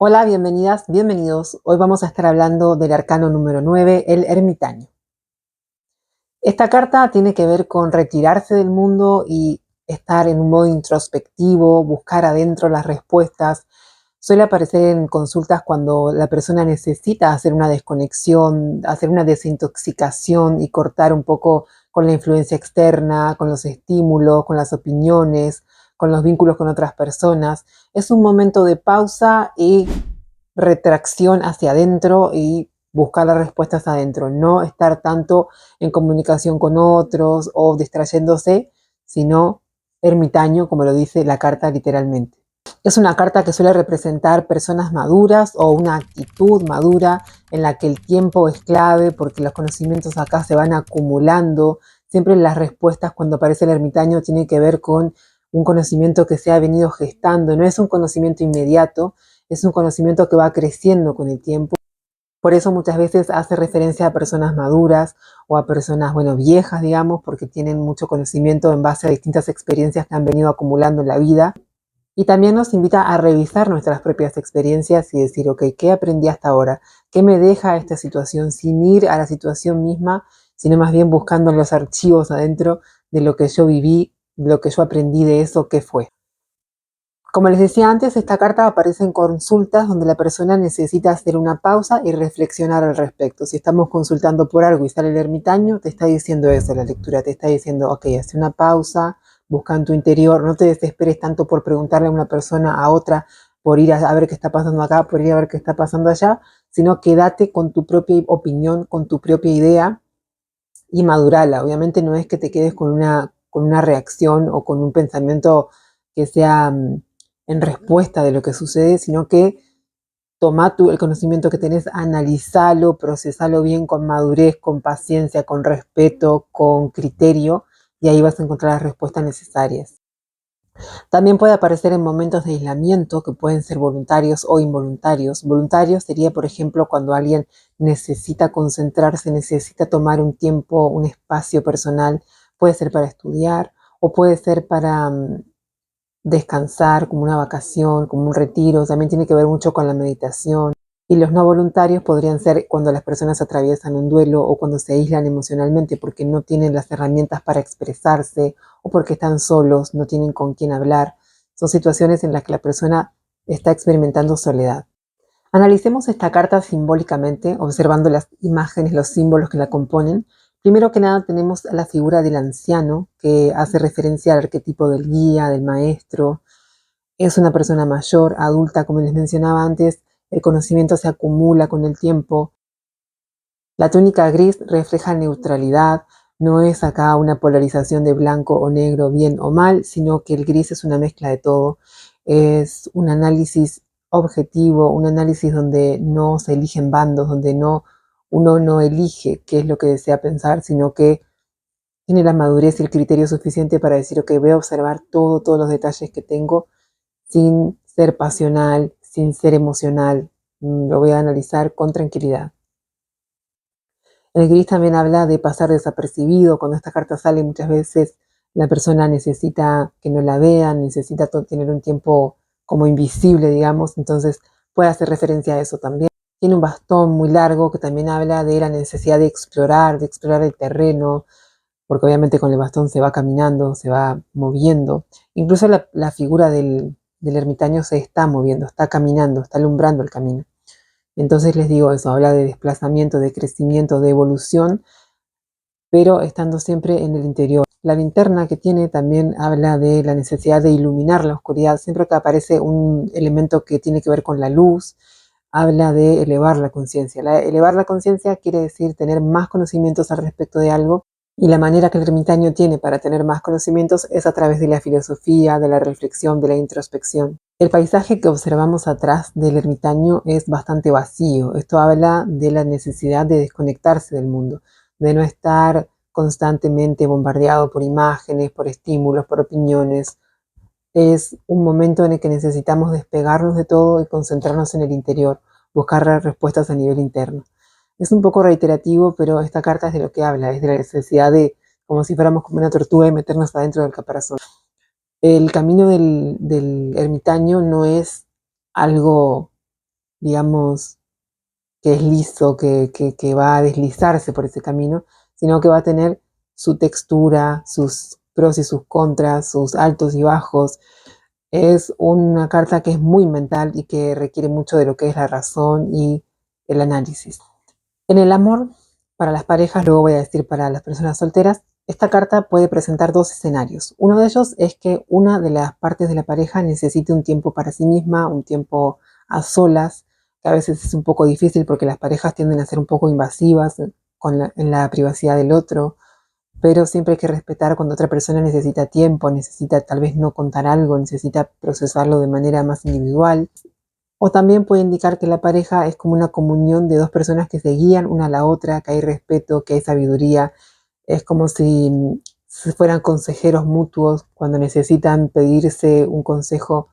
Hola, bienvenidas, bienvenidos. Hoy vamos a estar hablando del arcano número 9, el ermitaño. Esta carta tiene que ver con retirarse del mundo y estar en un modo introspectivo, buscar adentro las respuestas. Suele aparecer en consultas cuando la persona necesita hacer una desconexión, hacer una desintoxicación y cortar un poco con la influencia externa, con los estímulos, con las opiniones, con los vínculos con otras personas. Es un momento de pausa y retracción hacia adentro y buscar las respuestas adentro, no estar tanto en comunicación con otros o distrayéndose, sino ermitaño, como lo dice la carta literalmente. Es una carta que suele representar personas maduras o una actitud madura en la que el tiempo es clave porque los conocimientos acá se van acumulando. Siempre las respuestas cuando aparece el ermitaño tienen que ver con un conocimiento que se ha venido gestando, no es un conocimiento inmediato, es un conocimiento que va creciendo con el tiempo. Por eso muchas veces hace referencia a personas maduras o a personas, bueno, viejas, digamos, porque tienen mucho conocimiento en base a distintas experiencias que han venido acumulando en la vida. Y también nos invita a revisar nuestras propias experiencias y decir, ok, ¿qué aprendí hasta ahora? ¿Qué me deja esta situación? Sin ir a la situación misma, sino más bien buscando en los archivos adentro de lo que yo viví, lo que yo aprendí de eso, qué fue. Como les decía antes, esta carta aparece en consultas donde la persona necesita hacer una pausa y reflexionar al respecto. Si estamos consultando por algo y sale el ermitaño, te está diciendo eso, la lectura te está diciendo, ok, hace una pausa, busca en tu interior, no te desesperes tanto por preguntarle a una persona a otra, por ir a ver qué está pasando acá, por ir a ver qué está pasando allá, sino quédate con tu propia opinión, con tu propia idea y madurala. Obviamente no es que te quedes con una reacción o con un pensamiento que sea en respuesta de lo que sucede, sino que toma el conocimiento que tenés, analizalo, procesalo bien con madurez, con paciencia, con respeto, con criterio, y ahí vas a encontrar las respuestas necesarias. También puede aparecer en momentos de aislamiento que pueden ser voluntarios o involuntarios. Voluntarios sería, por ejemplo, cuando alguien necesita concentrarse, necesita tomar un tiempo, un espacio personal. Puede ser para estudiar o puede ser para descansar, como una vacación, como un retiro. También tiene que ver mucho con la meditación. Y los no voluntarios podrían ser cuando las personas atraviesan un duelo o cuando se aíslan emocionalmente porque no tienen las herramientas para expresarse o porque están solos, no tienen con quién hablar. Son situaciones en las que la persona está experimentando soledad. Analicemos esta carta simbólicamente, observando las imágenes, los símbolos que la componen. Primero que nada tenemos la figura del anciano, que hace referencia al arquetipo del guía, del maestro. Es una persona mayor, adulta, como les mencionaba antes, el conocimiento se acumula con el tiempo. La túnica gris refleja neutralidad, no es acá una polarización de blanco o negro, bien o mal, sino que el gris es una mezcla de todo. Es un análisis objetivo, un análisis donde no se eligen bandos, donde uno no elige qué es lo que desea pensar, sino que tiene la madurez y el criterio suficiente para decir, ok, voy a observar todos los detalles que tengo sin ser pasional, sin ser emocional. Lo voy a analizar con tranquilidad. El gris también habla de pasar desapercibido. Cuando esta carta sale, muchas veces la persona necesita que no la vean, necesita tener un tiempo como invisible, digamos, entonces puede hacer referencia a eso también. Tiene un bastón muy largo que también habla de la necesidad de explorar el terreno, porque obviamente con el bastón se va caminando, se va moviendo. Incluso la figura del ermitaño se está moviendo, está caminando, está alumbrando el camino. Entonces les digo eso, habla de desplazamiento, de crecimiento, de evolución, pero estando siempre en el interior. La linterna que tiene también habla de la necesidad de iluminar la oscuridad. Siempre que aparece un elemento que tiene que ver con la luz, habla de elevar la conciencia. Elevar la conciencia quiere decir tener más conocimientos al respecto de algo, y la manera que el ermitaño tiene para tener más conocimientos es a través de la filosofía, de la reflexión, de la introspección. El paisaje que observamos atrás del ermitaño es bastante vacío. Esto habla de la necesidad de desconectarse del mundo, de no estar constantemente bombardeado por imágenes, por estímulos, por opiniones. Es un momento en el que necesitamos despegarnos de todo y concentrarnos en el interior, buscar las respuestas a nivel interno. Es un poco reiterativo, pero esta carta es de lo que habla, es de la necesidad de, como si fuéramos como una tortuga y meternos adentro del caparazón. El camino del ermitaño no es algo digamos, que es liso, que va a deslizarse por ese camino, sino que va a tener su textura, sus pros y sus contras, sus altos y bajos. Es una carta que es muy mental y que requiere mucho de lo que es la razón y el análisis. En el amor, para las parejas, luego voy a decir para las personas solteras, esta carta puede presentar dos escenarios. Uno de ellos es que una de las partes de la pareja necesite un tiempo para sí misma, un tiempo a solas, que a veces es un poco difícil porque las parejas tienden a ser un poco invasivas en la privacidad del otro, pero siempre hay que respetar cuando otra persona necesita tiempo, necesita tal vez no contar algo, necesita procesarlo de manera más individual. O también puede indicar que la pareja es como una comunión de dos personas que se guían una a la otra, que hay respeto, que hay sabiduría. Es como si fueran consejeros mutuos cuando necesitan pedirse un consejo,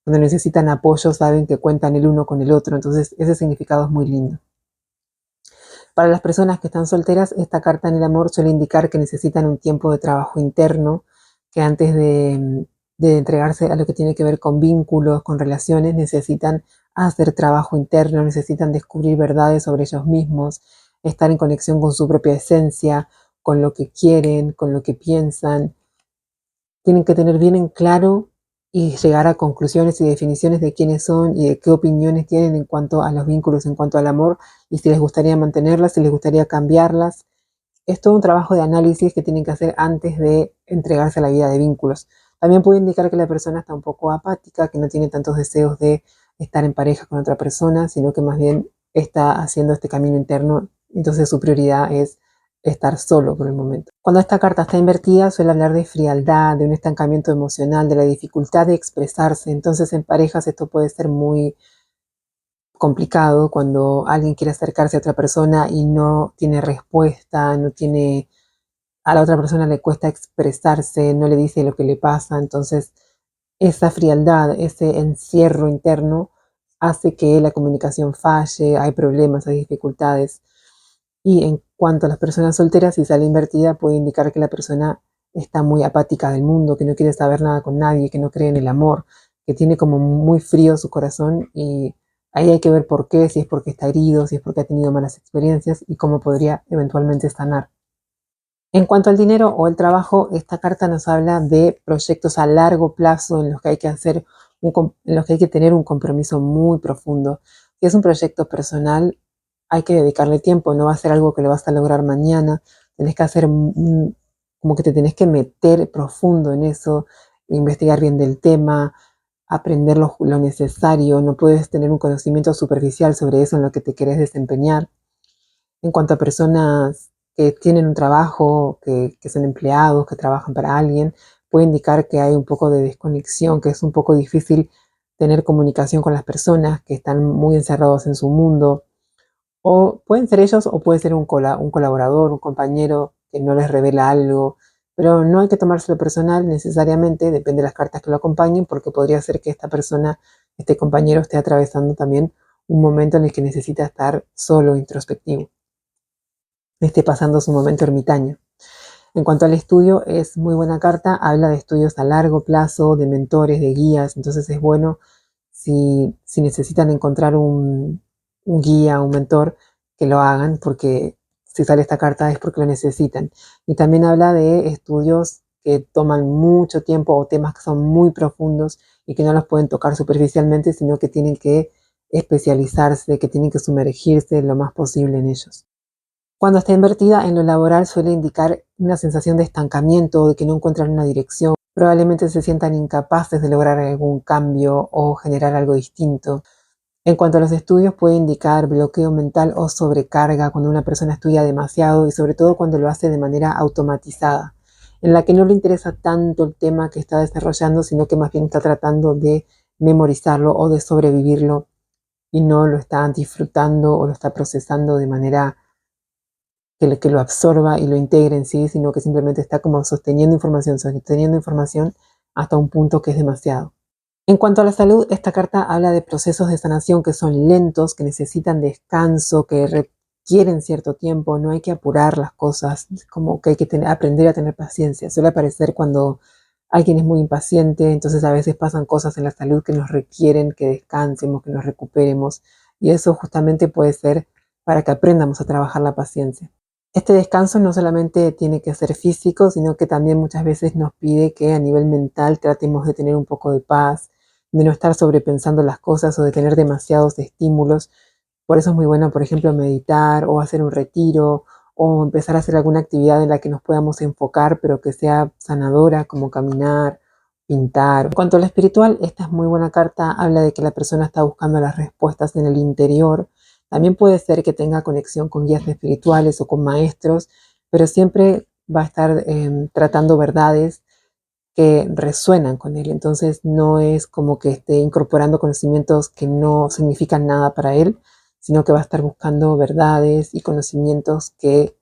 cuando necesitan apoyo, saben que cuentan el uno con el otro. Entonces, ese significado es muy lindo. Para las personas que están solteras, esta carta en el amor suele indicar que necesitan un tiempo de trabajo interno, que antes de entregarse a lo que tiene que ver con vínculos, con relaciones, necesitan hacer trabajo interno, necesitan descubrir verdades sobre ellos mismos, estar en conexión con su propia esencia, con lo que quieren, con lo que piensan. Tienen que tener bien en claro y llegar a conclusiones y definiciones de quiénes son y de qué opiniones tienen en cuanto a los vínculos, en cuanto al amor, y si les gustaría mantenerlas, si les gustaría cambiarlas. Es todo un trabajo de análisis que tienen que hacer antes de entregarse a la vida de vínculos. También puede indicar que la persona está un poco apática, que no tiene tantos deseos de estar en pareja con otra persona, sino que más bien está haciendo este camino interno. Entonces su prioridad es estar solo por el momento. Cuando esta carta está invertida, suele hablar de frialdad, de un estancamiento emocional, de la dificultad de expresarse. Entonces en parejas esto puede ser muy complicado cuando alguien quiere acercarse a otra persona y no tiene respuesta, no tiene, a la otra persona le cuesta expresarse, no le dice lo que le pasa. Entonces esa frialdad, ese encierro interno hace que la comunicación falle, hay problemas, hay dificultades. Y en cuanto a las personas solteras, si sale invertida, puede indicar que la persona está muy apática del mundo, que no quiere saber nada con nadie, que no cree en el amor, que tiene como muy frío su corazón, y ahí hay que ver por qué, si es porque está herido, si es porque ha tenido malas experiencias y cómo podría eventualmente sanar. En cuanto al dinero o el trabajo, esta carta nos habla de proyectos a largo plazo en los que hay que en los que hay que tener un compromiso muy profundo. Si es un proyecto personal, hay que dedicarle tiempo, no va a ser algo que lo vas a lograr mañana. Tenés que hacer como que te tenés que meter profundo en eso, investigar bien del tema, aprender lo necesario. No puedes tener un conocimiento superficial sobre eso en lo que te querés desempeñar. En cuanto a personas que tienen un trabajo, que son empleados, que trabajan para alguien, puede indicar que hay un poco de desconexión, que es un poco difícil tener comunicación con las personas que están muy encerrados en su mundo. O pueden ser ellos o puede ser un colaborador, un compañero que no les revela algo. Pero no hay que tomárselo personal necesariamente, depende de las cartas que lo acompañen, porque podría ser que esta persona, este compañero, esté atravesando también un momento en el que necesita estar solo, introspectivo, esté pasando su momento ermitaño. En cuanto al estudio, es muy buena carta, habla de estudios a largo plazo, de mentores, de guías, entonces es bueno si necesitan encontrar un guía, un mentor, que lo hagan, porque si sale esta carta es porque lo necesitan. Y también habla de estudios que toman mucho tiempo o temas que son muy profundos y que no los pueden tocar superficialmente, sino que tienen que especializarse, que tienen que sumergirse lo más posible en ellos. Cuando está invertida en lo laboral suele indicar una sensación de estancamiento, de que no encuentran una dirección. Probablemente se sientan incapaces de lograr algún cambio o generar algo distinto. En cuanto a los estudios, puede indicar bloqueo mental o sobrecarga cuando una persona estudia demasiado y sobre todo cuando lo hace de manera automatizada, en la que no le interesa tanto el tema que está desarrollando, sino que más bien está tratando de memorizarlo o de sobrevivirlo y no lo está disfrutando o lo está procesando de manera que lo absorba y lo integre en sí, sino que simplemente está como sosteniendo información hasta un punto que es demasiado. En cuanto a la salud, esta carta habla de procesos de sanación que son lentos, que necesitan descanso, que requieren cierto tiempo, no hay que apurar las cosas, como que hay que aprender a tener paciencia. Suele aparecer cuando alguien es muy impaciente, entonces a veces pasan cosas en la salud que nos requieren que descansemos, que nos recuperemos. Y eso justamente puede ser para que aprendamos a trabajar la paciencia. Este descanso no solamente tiene que ser físico, sino que también muchas veces nos pide que a nivel mental tratemos de tener un poco de paz, de no estar sobrepensando las cosas o de tener demasiados estímulos. Por eso es muy bueno, por ejemplo, meditar o hacer un retiro o empezar a hacer alguna actividad en la que nos podamos enfocar, pero que sea sanadora, como caminar, pintar. En cuanto a lo espiritual, esta es muy buena carta, habla de que la persona está buscando las respuestas en el interior. También puede ser que tenga conexión con guías espirituales o con maestros, pero siempre va a estar tratando verdades que resuenan con él. Entonces no es como que esté incorporando conocimientos que no significan nada para él, sino que va a estar buscando verdades y conocimientos que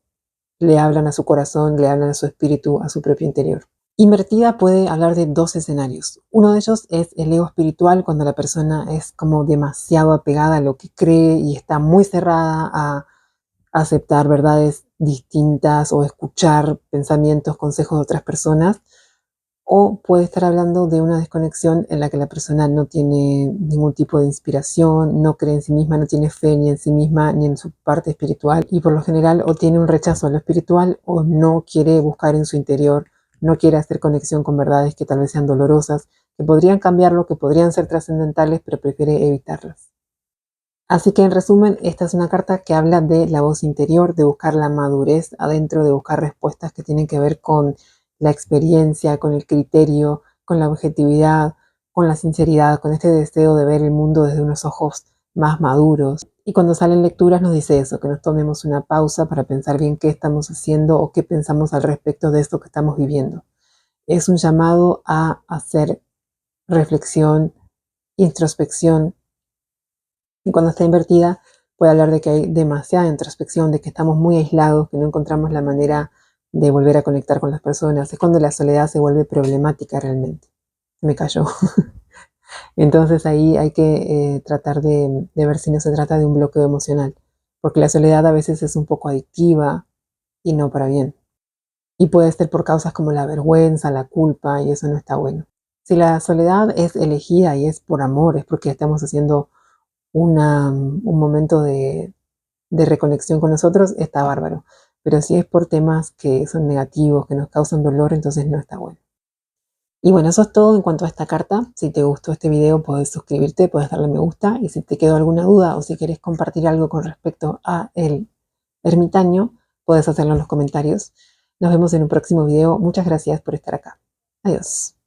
le hablan a su corazón, le hablan a su espíritu, a su propio interior. Invertida puede hablar de dos escenarios. Uno de ellos es el ego espiritual, cuando la persona es como demasiado apegada a lo que cree y está muy cerrada a aceptar verdades distintas o escuchar pensamientos, consejos de otras personas. O puede estar hablando de una desconexión en la que la persona no tiene ningún tipo de inspiración, no cree en sí misma, no tiene fe ni en sí misma ni en su parte espiritual, y por lo general o tiene un rechazo a lo espiritual o no quiere buscar en su interior, no quiere hacer conexión con verdades que tal vez sean dolorosas, que podrían cambiarlo, que podrían ser trascendentales, pero prefiere evitarlas. Así que en resumen, esta es una carta que habla de la voz interior, de buscar la madurez adentro, de buscar respuestas que tienen que ver con la experiencia, con el criterio, con la objetividad, con la sinceridad, con este deseo de ver el mundo desde unos ojos más maduros. Y cuando salen lecturas nos dice eso, que nos tomemos una pausa para pensar bien qué estamos haciendo o qué pensamos al respecto de esto que estamos viviendo. Es un llamado a hacer reflexión, introspección, y cuando está invertida puede hablar de que hay demasiada introspección, de que estamos muy aislados, que no encontramos la manera de volver a conectar con las personas. Es cuando la soledad se vuelve problemática realmente. Me cayó. Entonces ahí hay que tratar de ver si no se trata de un bloqueo emocional, porque la soledad a veces es un poco adictiva y no para bien. Y puede ser por causas como la vergüenza, la culpa, y eso no está bueno. Si la soledad es elegida y es por amor, es porque estamos haciendo un momento de reconexión con nosotros, está bárbaro. Pero si es por temas que son negativos, que nos causan dolor, entonces no está bueno. Y bueno, eso es todo en cuanto a esta carta. Si te gustó este video, puedes suscribirte, puedes darle me gusta. Y si te quedó alguna duda o si quieres compartir algo con respecto a el ermitaño, puedes hacerlo en los comentarios. Nos vemos en un próximo video. Muchas gracias por estar acá. Adiós.